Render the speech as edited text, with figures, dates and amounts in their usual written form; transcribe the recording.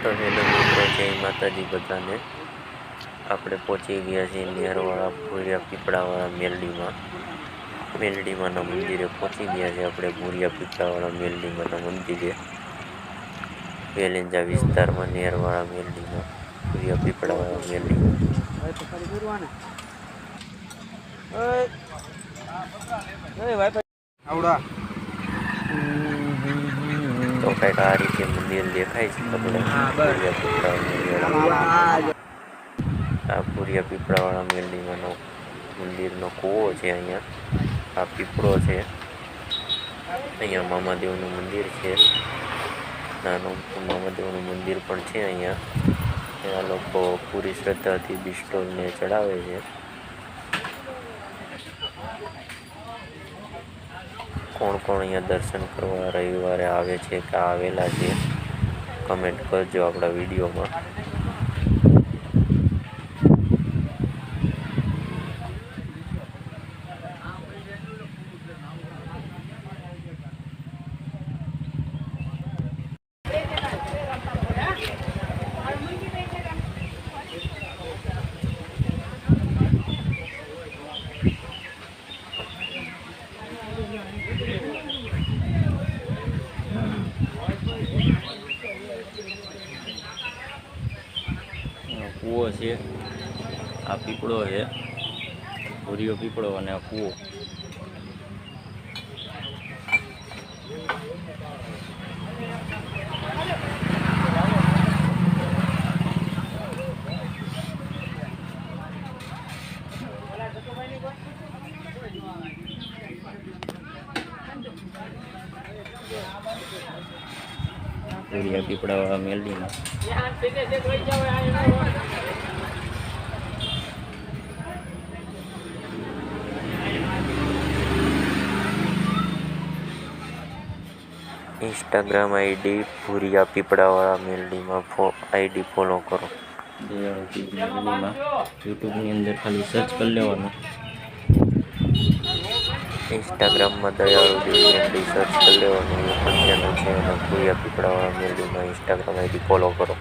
તો હેલો મિત્રો, જય માતાજી બધાને। આપણે પહોંચી ગયા છીએ નેરવાળા ભૂરિયા પીપળાવાળા મેલડીમાંના મંદિરે પહોંચી ગયા છે। આપણે ભૂરિયા પીપળાવાળા મેલડીમાંના મંદિરે વેલેંજા વિસ્તારમાં નેરવાળા મેલડીમાં ભૂરિયા પીપળાવાળા મેલડીમાં તો કંઈક આ રીતે મંદિર દેખાય છે। આપણે આ ભૂરિયા પીપળાવાળા મેલડીમાંનો મંદિરનો કૂવો છે। અહીંયા આ પીપળો છે। અહીંયા મામાદેવનું મંદિર છે, નાનું મામાદેવનું મંદિર પણ છે। અહીંયા આ લોકો પૂરી શ્રદ્ધાથી બિસ્ટોલને ચડાવે છે। કોણ કોણ અહીંયા દર્શન કરવા રવિવારે આવે છે કે આવેલા છે, કમેન્ટ કરજો આપણા વિડીયોમાં। કૂવો છે, આ પીપળો છે, ભૂરિયો પીપળો અને આ કૂવો। ભૂરિયા પીપળાવાળા મેલડીમાં इंस्टाग्राम आईडी भूरिया पीपड़ावाड़ा मेलडीમાં आईडी फॉलो करो। मेलडीમાં यूट्यूबની અંદર ખાલી સર્ચ કરી લેવાનું। इंस्टाग्रामમાં દયાળુ મેલડી સર્ચ કરી લેવાનું। યુટ્યુબ ચેનલ છે અને ભૂરિયા પીપળાવાળા મેલડીમાં इंस्टाग्राम आईडी फॉलो करो।